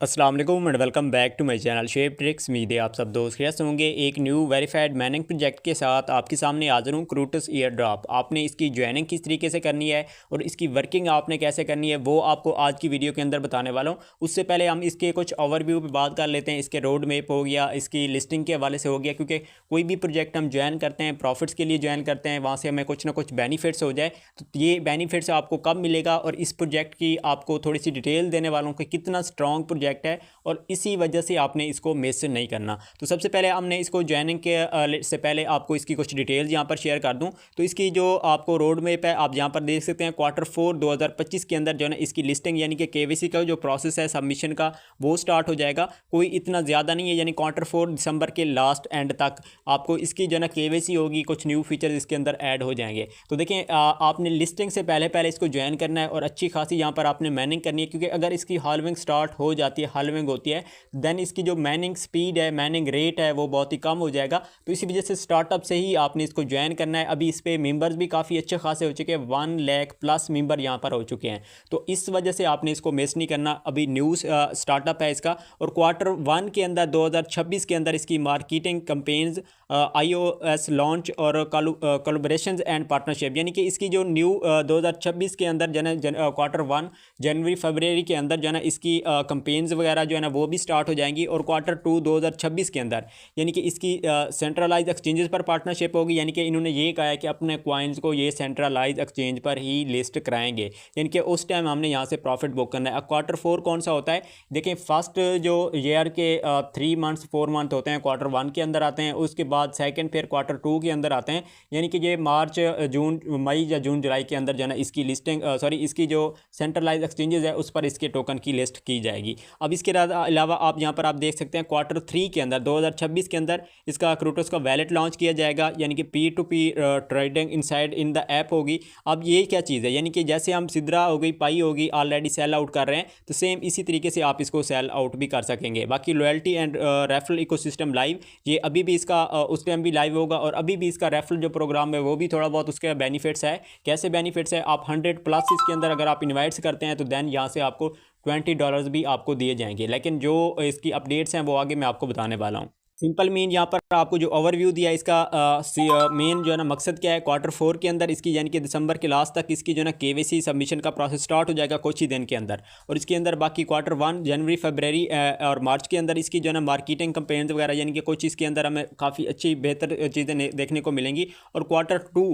अस्सलाम वालेकुम and welcome back to my channel shape tricks. उम्मीद है आप सब दोस्त खैरियत से होंगे। एक न्यू वेरीफाइड माइनिंग प्रोजेक्ट के साथ आपके सामने हाजिर हूँ, क्रूटस ईयर ड्रॉप। आपने इसकी ज्वाइनिंग किस तरीके से करनी है और इसकी वर्किंग आपने कैसे करनी है वो आपको आज की वीडियो के अंदर बताने वाला हूँ। उससे पहले हम इसके कुछ ओवरव्यू पे बात कर लेते हैं। इसके रोड मैप हो गया, इसकी लिस्टिंग के हवाले से हो गया, क्योंकि कोई भी प्रोजेक्ट हम ज्वाइन करते हैं प्रॉफिट्स के लिए ज्वाइन करते हैं, वहाँ से हमें कुछ ना कुछ बेनिफिट्स हो जाए। तो ये बेनिफिट्स आपको कब मिलेगा और इस प्रोजेक्ट की आपको थोड़ी सी डिटेल देने वालों कि कितना स्ट्रॉन्ग प्रोजेक्ट है और इसी वजह से आपने इसको मिस नहीं करना। तो सबसे पहले हमने इसको ज्वाइनिंग के से पहले आपको इसकी कुछ डिटेल्स यहाँ पर शेयर कर दूँ। तो इसकी जो आपको रोड मैप है आप यहाँ पर देख सकते हैं, Q4 2025 के अंदर जो है ना इसकी लिस्टिंग यानी कि KYC का जो प्रोसेस है सबमिशन का वो स्टार्ट हो जाएगा। कोई इतना ज़्यादा नहीं है, यानी Q4 दिसंबर के लास्ट एंड तक आपको इसकी जो है ना KYC होगी, कुछ न्यू फीचर्स इसके अंदर ऐड हो जाएंगे। तो देखें, आपने लिस्टिंग से पहले पहले इसको ज्वाइन करना है और अच्छी खासी यहाँ पर आपने मैनिंग करनी है, क्योंकि अगर इसकी हाल्विंग स्टार्ट हो जाती है, हाल्विंग होती है, देन इसकी जो मैनिंग स्पीड है, मैनिंग रेट है, वो बहुत ही कम हो जाएगा। तो इसी वजह से स्टार्टअप से ही आपने इसको ज्वाइन करना है। अभी इस पर मेंबर्स भी काफ़ी अच्छे खासे हो चुके हैं, 1 लाख प्लस मेंबर यहाँ पर हो चुके हैं। तो इस वजह से आपने इसको मिस नहीं करना। अभी न्यू स्टार्टअप है इसका, और Q1 के अंदर 2026 के अंदर इसकी मार्केटिंग कंपेन्स, iOS लॉन्च और कोलैबोरेशंस एंड पार्टनरशिप, यानी कि इसकी जो न्यू 2026 के अंदर जो है Q1 जनवरी फरवरी के अंदर जो है ना इसकी कंपेन्स वगैरह जो है ना वो भी स्टार्ट हो जाएंगी। और Q2 2026 के अंदर यानी कि इसकी सेंट्रलाइज एक्सचेंजेस पर पार्टनरशिप होगी, यानी कि इन्होंने ये कहा है कि अपने क्वाइंस को ये सेंट्रलाइज एक्सचेंज पर ही लिस्ट कराएंगे, यानी कि उस टाइम हमने यहाँ से प्रॉफिट बुक करना है। अब Q4 कौन सा होता है, देखें, फर्स्ट जो ईयर के 3 मंथ्स 4 मंथ होते हैं Q1 के अंदर आते हैं, उसके बाद सेकंड फिर Q2 के अंदर आते हैं, यानी कि ये मार्च जून मई या जून जुलाई के अंदर जो है ना इसकी लिस्टिंग इसकी जो सेंट्रलाइज एक्सचेंजेस है उस पर इसके टोकन की लिस्ट की जाएगी। अब इसके अलावा आप यहाँ पर आप देख सकते हैं Q3 के अंदर 2026 के अंदर इसका क्रूटस का वैलेट लॉन्च किया जाएगा, यानी कि P2P trading inside in the app होगी। अब ये क्या चीज़ है, यानी कि जैसे हम सिद्रा हो गई, पाई होगी, ऑलरेडी सेल आउट कर रहे हैं, तो सेम इसी तरीके से आप इसको सेल आउट भी कर सकेंगे। बाकी loyalty and referral ecosystem live, ये अभी भी इसका उस टाइम भी लाइव होगा, और अभी भी इसका रेफरल जो प्रोग्राम है वो भी थोड़ा बहुत उसके बेनिफिट्स है। कैसे बेनिफिट्स है, आप 100 प्लस इसके अंदर अगर आप इन्वाइट्स करते हैं तो देन यहाँ से आपको $20 भी आपको दिए जाएंगे। लेकिन जो इसकी अपडेट्स हैं वो आगे मैं आपको बताने वाला हूँ। सिंपल मीन यहाँ पर आपको जो ओवरव्यू दिया है इसका मेन जो है ना मकसद क्या है, Q4 के अंदर इसकी यानी कि दिसंबर के लास्ट तक इसकी जो है ना KYC सबमिशन का प्रोसेस स्टार्ट हो जाएगा कुछ ही दिन के अंदर। और इसके अंदर बाकी Q1 जनवरी फरवरी और मार्च के अंदर इसकी जो है ना मार्केटिंग कंपेन्स वगैरह, यानी कि कुछ इसके अंदर हमें काफ़ी अच्छी बेहतर चीज़ें देखने को मिलेंगी। और Q2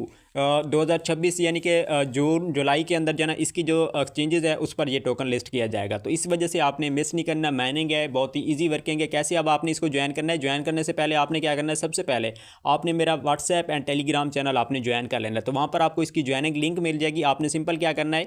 2026 यानी कि जून जुलाई के अंदर जो है ना इसकी जो एक्सचेंजेस है उस पर ये टोकन लिस्ट किया जाएगा। तो इस वजह से आपने मिस नहीं करना। माइनिंग है, बहुत ही ईजी वर्किंग है। कैसे अब आपने इसको ज्वाइन करना है, ज्वाइन करने से पहले आपने क्या करना है, सबसे पहले आपने मेरा व्हाट्सएप एंड टेलीग्राम चैनल आपने ज्वाइन कर लेना है। तो वहाँ पर आपको इसकी ज्वाइनिंग लिंक मिल जाएगी। आपने सिंपल क्या करना है,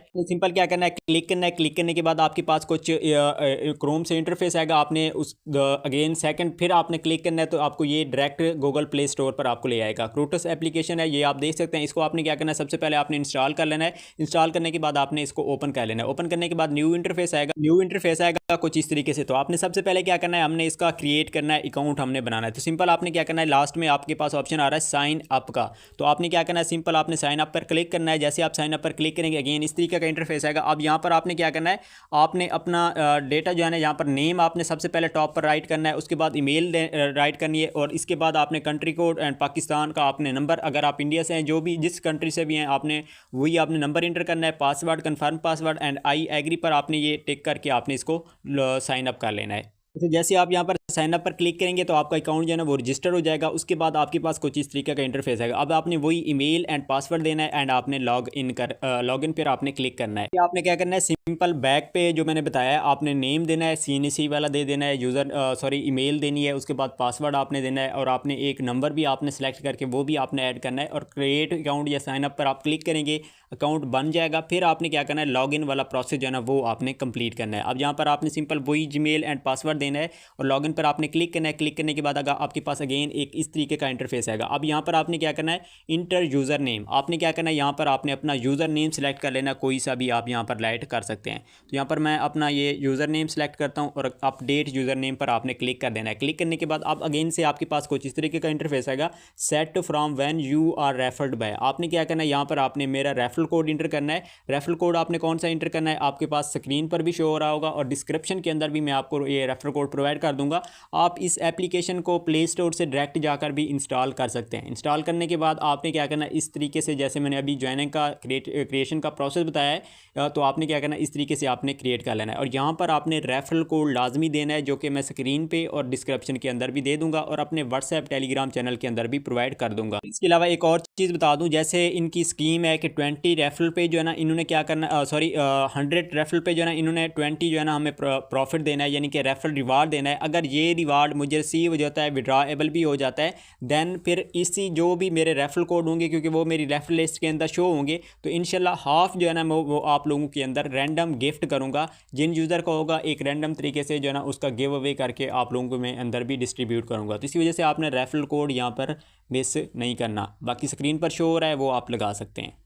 क्लिक करना है। क्लिक करने के बाद आपके पास कुछ क्रोम से इंटरफेस आएगा, आपने उस अगेन सेकंड फिर आपने क्लिक करना है, तो आपको ये डायरेक्ट गूगल प्ले स्टोर पर आपको ले आएगा। क्रूटस एप्लीकेशन है, ये आप देख सकते हैं। इसको आपने क्या करना है, सबसे पहले आपने इंस्टॉल कर लेना है। इंस्टॉल करने के बाद आपने इसको ओपन कर लेना है। ओपन करने के बाद न्यू इंटरफेस आएगा कुछ इस तरीके से। तो आपने सबसे पहले क्या करना है, हमने इसका क्रिएट करना है, अकाउंट हमने बनाना है। तो सिंपल आपने क्या करना है, लास्ट में आपके पास ऑप्शन आ रहा है साइन अप का, तो आपने क्या करना है, सिंपल आपने साइन अप पर क्लिक करना है। जैसे आप साइन अप पर क्लिक करेंगे अगेन इस तरीके का इंटरफेस आएगा। अब यहाँ पर आपने क्या करना है, आपने अपना डेटा जो है ना, यहाँ पर नेम आपने सबसे पहले टॉप पर राइट करना है, उसके बाद ईमेल राइट करनी है, और इसके बाद आपने कंट्री कोड एंड पाकिस्तान का आपने नंबर, अगर आप इंडिया से हैं, जो भी जिस कंट्री से भी हैं, आपने वही आपने नंबर इंटर करना है। Password confirm password and I agree पर आपने ये टिक करके आपने इसको साइन अप कर लेना है। तो जैसे आप यहाँ पर साइन अप पर क्लिक करेंगे तो आपका अकाउंट जो है ना वो रजिस्टर हो जाएगा। उसके बाद आपके पास कुछ इस तरीके का इंटरफेस आएगा। अब आपने वही ईमेल एंड पासवर्ड देना है एंड आपने लॉग इन पर आपने क्लिक करना है। आपने क्या करना है, सिंपल बैक पे जो मैंने बताया है, आपने नेम देना है, CNC वाला दे देना है, ईमेल देनी है, उसके बाद पासवर्ड आपने देना है, और आपने एक नंबर भी आपने सेलेक्ट करके वो भी आपने ऐड करना है। और क्रिएट अकाउंट या साइन अप पर आप क्लिक करेंगे, अकाउंट बन जाएगा। फिर आपने क्या करना है, लॉगिन वाला प्रोसेस जो है ना वो आपने कंप्लीट करना है। अब यहाँ पर आपने सिंपल वही जीमेल एंड पासवर्ड देना है और लॉगिन पर आपने क्लिक करना है। क्लिक करने के बाद अगर आपके पास अगेन एक इस तरीके का इंटरफेस आएगा। अब यहाँ पर आपने क्या करना है, इंटर यूज़र नेम, आपने क्या करना है, यहाँ पर आपने अपना यूज़र नेम सेलेक्ट कर लेना, कोई सा भी आप यहाँ पर लाइट कर सकते हैं। तो यहाँ पर मैं अपना ये यूज़र नेम सेलेक्ट करता हूँ और अपडेट यूज़र नेम पर आपने क्लिक कर देना है। क्लिक करने के बाद आप अगेन से आपके पास कुछ इस तरीके का इंटरफेस आएगा, set from when you are referred by. आपने क्या करना है, यहाँ पर आपने मेरा रेफरल कोड इंटर करना है। रेफरल कोड आपने कौन सा इंटर करना है, आपके पास स्क्रीन पर भी शो हो रहा होगा और डिस्क्रिप्शन के अंदर भी मैं आपको ये रेफरल कोड प्रोवाइड कर दूंगा। आप इस एप्लीकेशन को प्ले स्टोर से डायरेक्ट जाकर भी इंस्टॉल कर सकते हैं। इंस्टॉल करने के बाद आपने क्या करना है, इस तरीके से जैसे मैंने अभी ज्वाइनिंग का क्रिएशन का प्रोसेस बताया है, तो आपने क्या करना है, इस तरीके से आपने क्रिएट कर लेना है और यहाँ पर आपने रेफरल कोड लाजमी देना है, जो कि मैं स्क्रीन पे और डिस्क्रिप्शन के अंदर भी दे दूंगा और अपने व्हाट्सएप टेलीग्राम चैनल के अंदर भी प्रोवाइड कर दूंगा। इसके अलावा एक और चीज़ बता दूं, जैसे इनकी स्कीम है कि 20 रेफरल पे जो है ना इन्होंने क्या करना, 100 रेफरल पे जो है ना इन्होंने 20 जो है ना हमें प्रॉफिट देना है, यानी कि रेफरल रिवार्ड देना है। अगर ये रिवार्ड मुझे रिसीव हो जाता है, विड्रॉएबल भी हो जाता है, देन फिर इसी जो भी मेरे रेफरल कोड होंगे, क्योंकि वो मेरी रेफरल लिस्ट के अंदर शो होंगे, तो इंशाल्लाह हाफ जो है ना वो आप लोगों के अंदर रैंडम गिफ्ट करूँगा। जिन यूज़र का होगा एक रैंडम तरीके से जो है ना उसका गिव अवे करके आप लोगों को मैं अंदर भी डिस्ट्रीब्यूट करूँगा। तो इसी वजह से आपने रेफरल कोड यहाँ पर मिस नहीं करना, बाकी स्क्रीन पर शो हो रहा है वो आप लगा सकते हैं।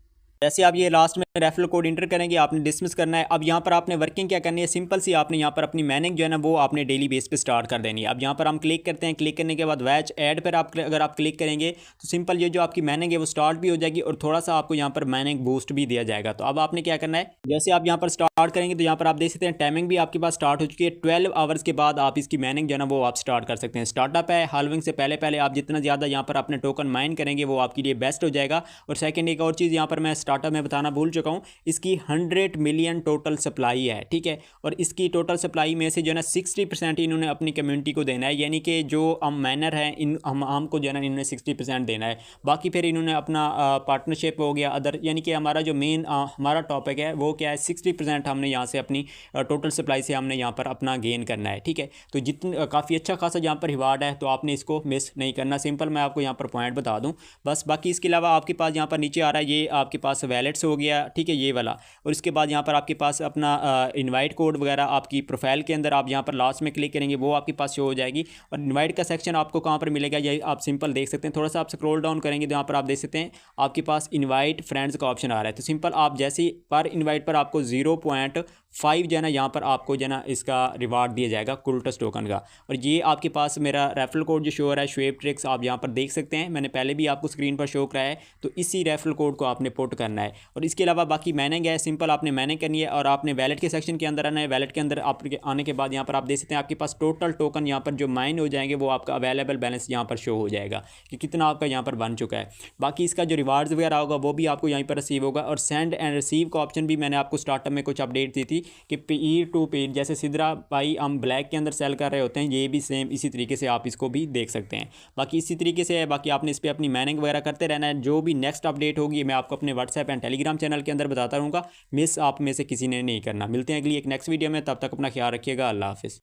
जैसे आप ये लास्ट में रेफरल कोड इंटर करेंगे, आपने डिसमिस करना है। अब यहाँ पर आपने वर्किंग क्या करनी है, सिंपल सी आपने यहाँ पर अपनी मैनिंग जो है ना वो आपने डेली बेस पे स्टार्ट कर देनी है। अब यहाँ पर हम क्लिक करते हैं, क्लिक करने के बाद वैच ऐड पर अगर आप क्लिक करेंगे तो सिंपल ये जो आपकी मैनिंग है वो स्टार्ट भी हो जाएगी और थोड़ा सा आपको यहाँ पर मैनिंग बूस्ट भी दिया जाएगा। तो अब आपने क्या करना है, जैसे आप यहाँ पर स्टार्ट करेंगे तो यहाँ पर आप देख सकते हैं टाइमिंग भी आपके पास स्टार्ट हो चुकी है। 12 आवर्स के बाद आप इसकी मैनिंग जो है ना वो आप स्टार्ट कर सकते हैं। स्टार्टअप है, हाल्विंग से पहले पहले आप जितना ज़्यादा यहाँ पर अपने टोकन माइन करेंगे वो आपके लिए बेस्ट हो जाएगा। और सेकेंड एक और चीज़ यहाँ पर मैं स्टार्टअप में बताना भूल चुका हूँ, इसकी 100 मिलियन टोटल सप्लाई है, ठीक है। और इसकी टोटल सप्लाई में से जो है ना 60% इन्होंने अपनी कम्युनिटी को देना है, यानी कि जो हम माइनर हैं इन हमको जो है ना इन्होंने 60% देना है। बाकी फिर इन्होंने अपना पार्टनरशिप हो गया अदर, यानी कि हमारा जो मेन हमारा टॉपिक है वो क्या है, 60% हमने यहाँ से अपनी टोटल सप्लाई से हमने यहाँ पर अपना गेन करना है, ठीक है। तो जितने काफ़ी अच्छा खासा यहाँ पर रिवार्ड है, तो आपने इसको मिस नहीं करना। सिंपल मैं आपको यहाँ पर पॉइंट बता दूँ बस। बाकी इसके अलावा आपके पास यहाँ पर नीचे आ रहा है, ये आपके पास वैलेट्स हो गया, ठीक है, ये वाला। और इसके बाद यहाँ पर आपके पास अपना इनवाइट कोड वगैरह आपकी प्रोफाइल के अंदर आप यहाँ पर लास्ट में क्लिक करेंगे वो आपके पास शो हो जाएगी। और इनवाइट का सेक्शन आपको कहाँ पर मिलेगा, ये आप सिंपल देख सकते हैं। थोड़ा सा आप स्क्रॉल डाउन करेंगे तो यहाँ पर आप देख सकते हैं आपके पास इनवाइट फ्रेंड्स का ऑप्शन आ रहा है। तो सिंपल आप जैसे ही पर इनवाइट पर आपको 0.5 जो है ना यहाँ पर आपको जो है ना इसका रिवार्ड दिया जाएगा कुल्टस टोकन का। और ये आपके पास मेरा रेफरल कोड जो शो हो रहा है शुएब ट्रिक्स, आप यहाँ पर देख सकते हैं, मैंने पहले भी आपको स्क्रीन पर शो कराया है। तो इसी रेफरल कोड को आपने पुट करना है। और इसके अलावा बाकी मैनिंग है, सिंपल आपने मैनिंग करनी है और आपने वैलेट के सेक्शन के अंदर आना है। वैलेट के अंदर आप आने के बाद यहाँ पर आप देख सकते हैं आपके पास टोटल टोकन यहाँ पर जो माइन हो जाएंगे वो आपका अवेलेबल बैलेंस यहाँ पर शो हो जाएगा कि कितना आपका यहाँ पर बन चुका है। बाकी इसका जो रिवार्ड्स वगैरह होगा वो भी आपको यहीं पर रिसीव होगा। और सेंड एंड रिसीव का ऑप्शन भी मैंने आपको स्टार्टअप में कुछ अपडेट दी थी कि पीर टू पीर, जैसे सिद्रा भाई हम ब्लैक के अंदर सेल कर रहे होते हैं, ये भी सेम इसी तरीके से आप इसको भी देख सकते हैं। बाकी इसी तरीके से है, बाकी आपने इस पर अपनी मैनिंग वगैरह करते रहना है। जो भी नेक्स्ट अपडेट होगी मैं आपको अपने व्हाट्सएप एंड टेलीग्राम चैनल के अंदर बताता रहूँगा, मिस आप में से किसी ने नहीं करना। मिलते हैं अगली एक नेक्स्ट वीडियो में, तब तक अपना ख्याल रखिएगा। अल्लाह हाफिज़।